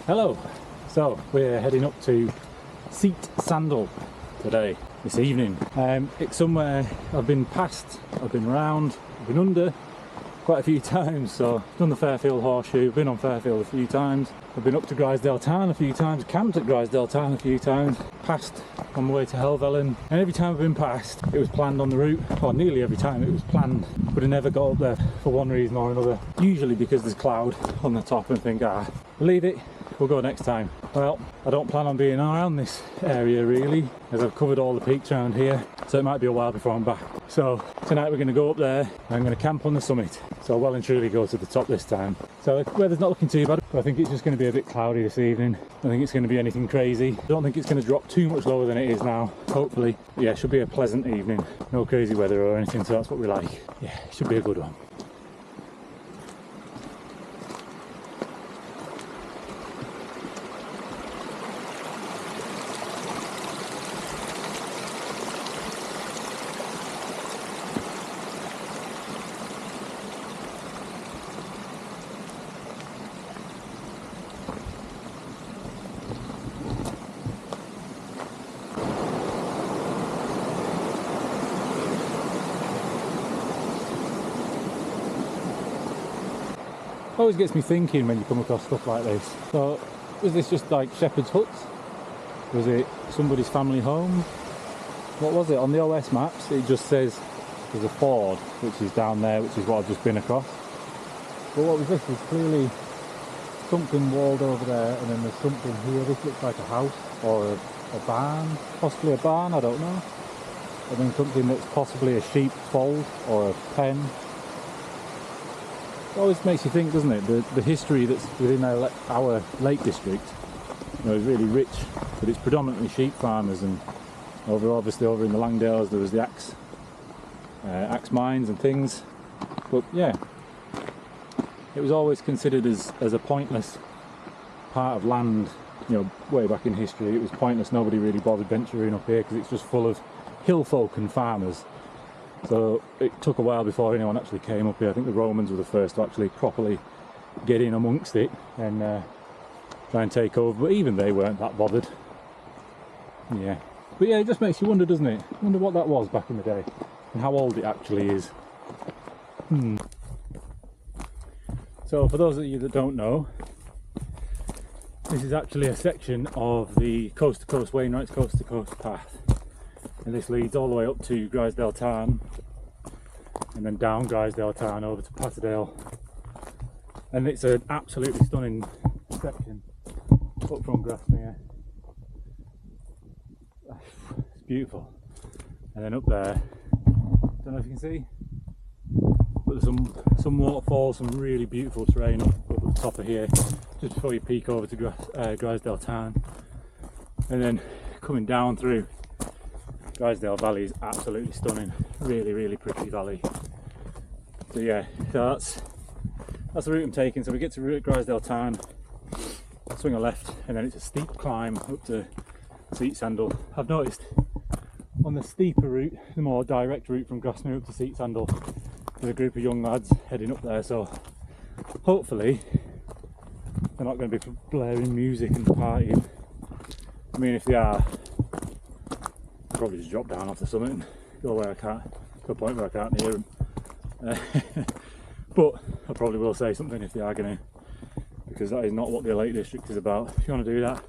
Hello. So we're heading up to Seat Sandal today, this evening. It's somewhere I've been past, I've been around, I've been under quite a few times. So I've done the Fairfield Horseshoe, been on Fairfield a few times, I've been up to Grisdale Tarn a few times, camped at Grisdale Tarn a few times, passed on the way to Helvellyn, and every time I've been past it was planned on the route, or nearly every time it was planned, but I never got up there for one reason or another, usually because there's cloud on the top and think, leave it, we'll go next time. Well, I don't plan on being around this area really, as I've covered all the peaks around here, so it might be a while before I'm back. So tonight we're going to go up there and I'm going to camp on the summit, so I'll well and truly go to the top this time. So the weather's not looking too bad, but I think it's just going to be a bit cloudy this evening. I don't think it's going to be anything crazy. I don't think it's going to drop too much lower than it is now, hopefully. But yeah, it should be a pleasant evening, no crazy weather or anything, so that's what we like. Yeah, it should be a good one. Always gets me thinking when you come across stuff like this. So, was this just like shepherd's huts? Was it somebody's family home? What was it? On the OS maps it just says there's a ford which is down there, which is what I've just been across. But what was this? There's clearly something walled over there, and then there's something here. This looks like a house or a barn, possibly a barn, I don't know. And then something that's possibly a sheep fold or a pen. It always makes you think, doesn't it? The history that's within our Lake District, is really rich, but it's predominantly sheep farmers, and obviously over in the Langdales there was the axe mines and things. But yeah, it was always considered as a pointless part of land. Way back in history, it was pointless. Nobody really bothered venturing up here because it's just full of hill folk and farmers. So it took a while before anyone actually came up here. I think the Romans were the first to actually properly get in amongst it and try and take over, but even they weren't that bothered. Yeah, but yeah, it just makes you wonder, doesn't it? I wonder what that was back in the day and how old it actually is. So for those of you that don't know, this is actually a section of the Coast to Coast Wainwright's Coast to Coast path. And this leads all the way up to Grisdale Tarn, and then down Grisdale Tarn over to Patterdale. And it's an absolutely stunning section up from Grasmere. It's beautiful. And then up there, don't know if you can see, but there's some waterfalls, some really beautiful terrain up at the top of here, just before you peek over to Grisdale Tarn. And then coming down through Grisdale Valley is absolutely stunning, really pretty valley. So yeah, so that's the route I'm taking. So we get to Grisdale Tarn, swing a left, and then it's a steep climb up to Seat Sandal. I've noticed on the steeper route, the more direct route from Grasmere up to Seat Sandal, there's a group of young lads heading up there, so hopefully they're not going to be blaring music and partying. I mean, if they are, probably just drop down off the summit and go to a point where I can't hear them. But I probably will say something if they are going to, because that is not what the Lake District is about. If you want to do that,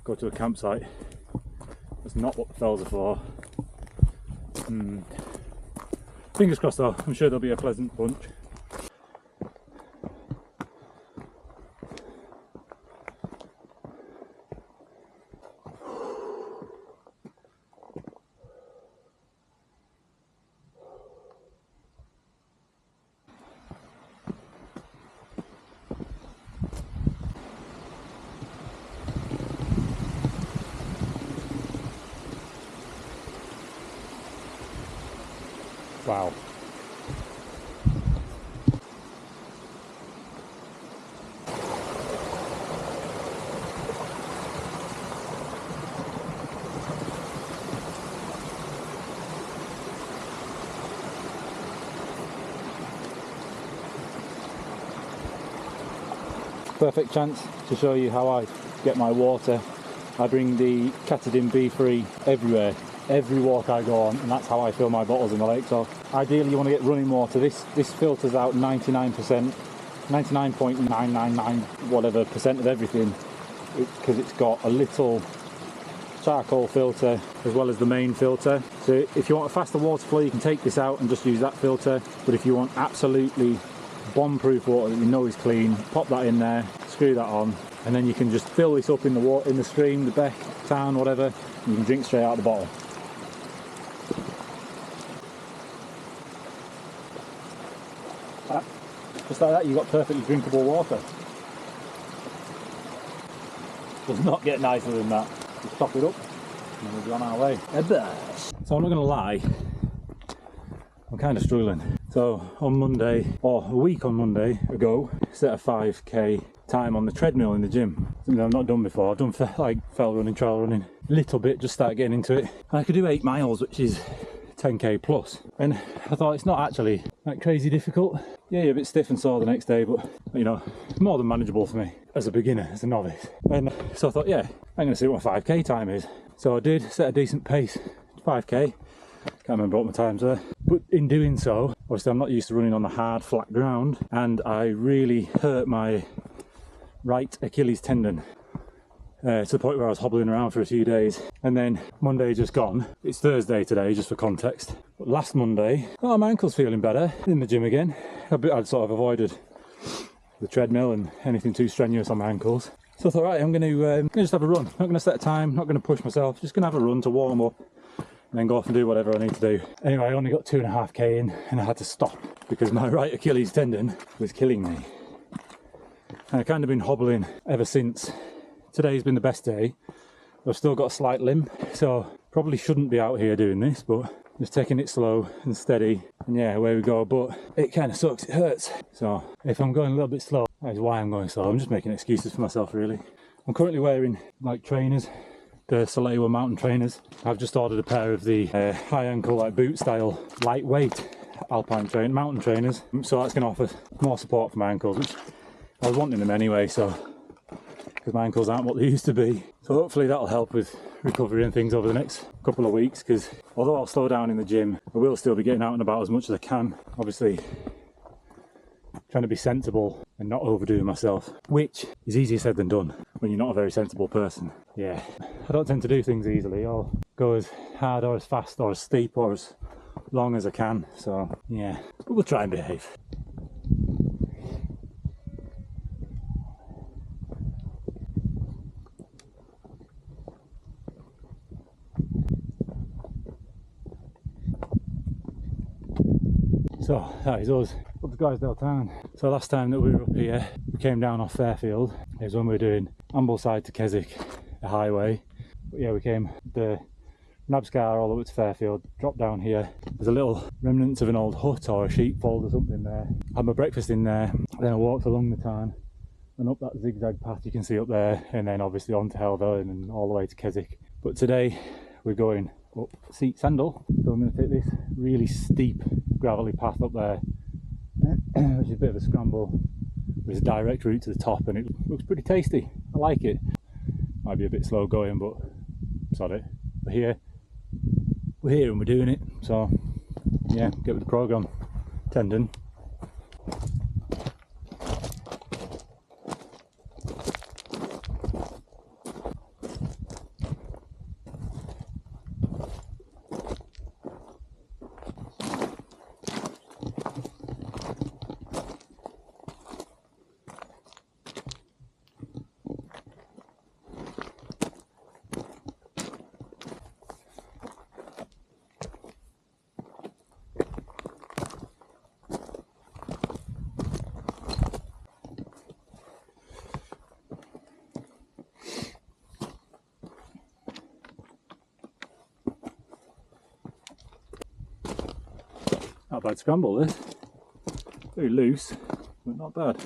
go to a campsite. That's not what the fells are for. Fingers crossed though, I'm sure there'll be a pleasant bunch. Wow. perfect chance to show you how I get my water. I bring the Catadin B3 everywhere, every walk I go on, and that's how I fill my bottles in the lake. So ideally you want to get running water. This filters out 99%, 99.999 whatever percent of everything, because it's got a little charcoal filter as well as the main filter. So if you want a faster water flow, you can take this out and just use that filter. But if you want absolutely bomb-proof water that you know is clean, pop that in there, screw that on, and then you can just fill this up in the water, in the stream, the beck, tarn, whatever, and you can drink straight out of the bottle. Just like that, you've got perfectly drinkable water. Does not get nicer than that. Just top it up and then we'll be on our way. So I'm not going to lie, I'm kind of struggling. So on Monday, or a week on Monday ago, set a 5k time on the treadmill in the gym. Something I've not done before. I've done like fell running, trail running, a little bit, just start getting into it. And I could do 8 miles, which is 10k plus. And I thought it's not actually that crazy difficult. Yeah, you're a bit stiff and sore the next day, but you know, more than manageable for me as a beginner, as a novice. And so I thought, yeah, I'm going to see what my 5k time is. So I did set a decent pace, 5k. Can't remember what my times were. But in doing so, obviously I'm not used to running on the hard, flat ground, and I really hurt my right Achilles tendon. To the point where I was hobbling around for a few days. And then Monday just gone. It's Thursday today, just for context. But last Monday, oh, my ankle's feeling better in the gym again. I'd sort of avoided the treadmill and anything too strenuous on my ankles. So I thought, right, I'm going to just have a run. Not going to set a time, not going to push myself, just going to have a run to warm up and then go off and do whatever I need to do. Anyway, I only got 2.5k in and I had to stop because my right Achilles tendon was killing me. And I've kind of been hobbling ever since. Today's been the best day. I've still got a slight limp, so probably shouldn't be out here doing this, but just taking it slow and steady, and yeah, away we go. But it kind of sucks, it hurts. So if I'm going a little bit slow, that is why I'm going slow. I'm just making excuses for myself, really. I'm currently wearing like trainers, the Soleil mountain trainers. I've just ordered a pair of the high ankle, like boot style, lightweight alpine mountain trainers. So that's going to offer more support for my ankles, which I was wanting them anyway, so because my ankles aren't what they used to be. So hopefully that'll help with recovery and things over the next couple of weeks, because although I'll slow down in the gym, I will still be getting out and about as much as I can. Obviously trying to be sensible and not overdoing myself, which is easier said than done when you're not a very sensible person. Yeah, I don't tend to do things easily. I'll go as hard or as fast or as steep or as long as I can. So yeah, but we'll try and behave. So that is us up to Grisdale town. So last time that we were up here, we came down off Fairfield. It was when we were doing Ambleside to Keswick, the highway. But yeah, we came the Nabscar all the way to Fairfield, dropped down here. There's a little remnants of an old hut or a sheepfold or something there. Had my breakfast in there, then I walked along the tarn and up that zigzag path you can see up there, and then obviously on to Helvellyn and all the way to Keswick. But today we're going up Sandal, so I'm going to take this really steep gravelly path up there, which is a bit of a scramble. There's a direct route to the top and it looks pretty tasty. I like it. Might be a bit slow going, but sod it. We're here and we're doing it, so yeah, get with the programme. Tendon. Not a bad scramble this. Very loose, but not bad.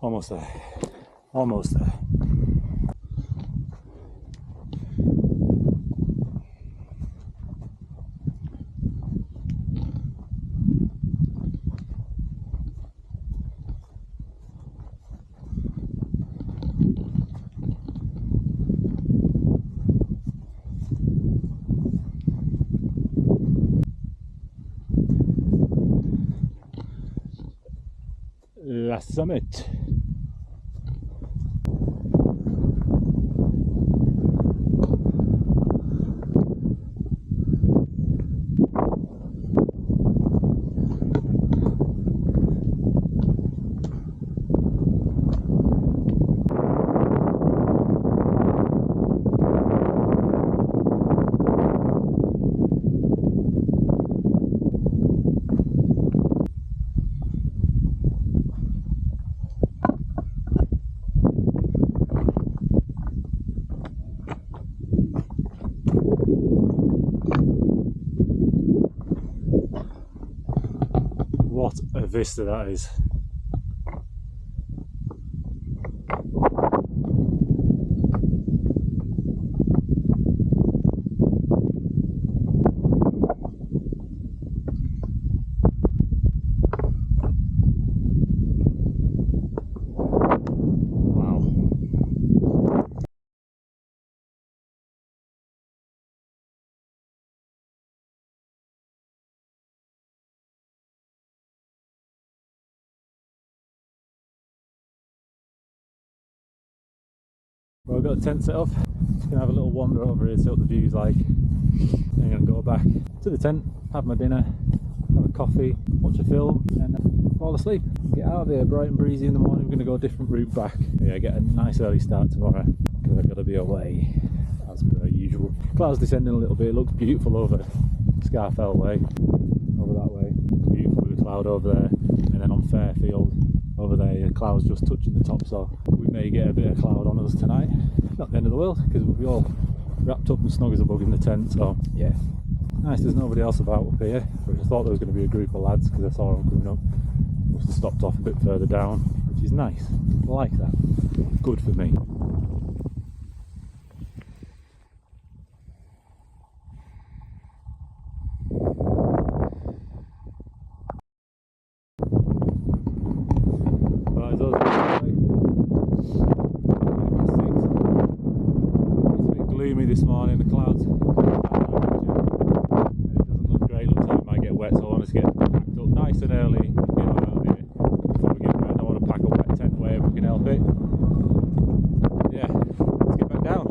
Almost there. Almost there. La summit. What a vista that is. Well, I've got a tent set up. Just gonna have a little wander over here, see what the view's like. Then I'm gonna go back to the tent, have my dinner, have a coffee, watch a film, and fall asleep. Get out of here bright and breezy in the morning. We're gonna go a different route back. Yeah, get a nice early start tomorrow because I've got to be away as per usual. Clouds descending a little bit. It looks beautiful over Scarfell Way, over that way. Beautiful with a cloud over there, and then on Fairfield over there, the clouds just touching the top, so we may get a bit of cloud on us tonight. Not the end of the world, because we'll be all wrapped up and snug as a bug in the tent, so yeah. Nice, there's nobody else about up here. I just thought there was going to be a group of lads, because I saw them coming up. Must have stopped off a bit further down, which is nice. I like that. Good for me. Gloomy this morning, the clouds. It doesn't look great, looks like it might get wet, so I want to get packed up nice and early and get out of here before we get wet. I don't want to pack a wet tent away if we can help it. Yeah, let's get back down.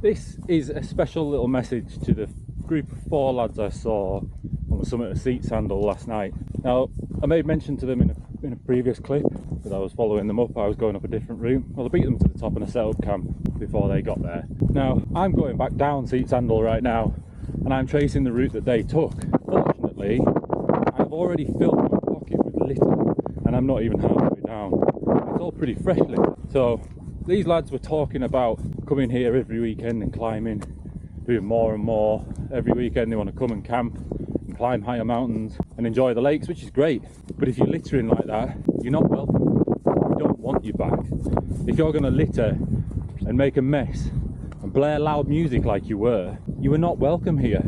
This is a special little message to the group of 4 lads I saw on the summit of Seat Sandal last night. Now, I made mention to them in a previous clip that I was following them up. I was going up a different route. Well, I beat them to the top in a setup camp before they got there. Now, I'm going back down Seat Sandal right now, and I'm tracing the route that they took. Fortunately, I've already filled my pocket with litter, and I'm not even halfway down. It's all pretty fresh litter. So these lads were talking about coming here every weekend and climbing, doing more and more. Every weekend they want to come and camp and climb higher mountains and enjoy the lakes, which is great. But if you're littering like that, you're not welcome. We don't want you back. If you're going to litter and make a mess and blare loud music like you were not welcome here.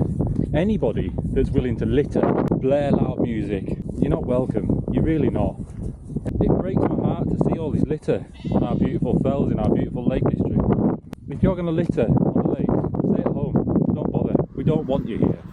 Anybody that's willing to litter, blare loud music, you're not welcome. You're really not. It breaks my heart to see all this litter on our beautiful fells in our beautiful lake district. If you're going to litter on the lake, stay at home. Don't bother. We don't want you here.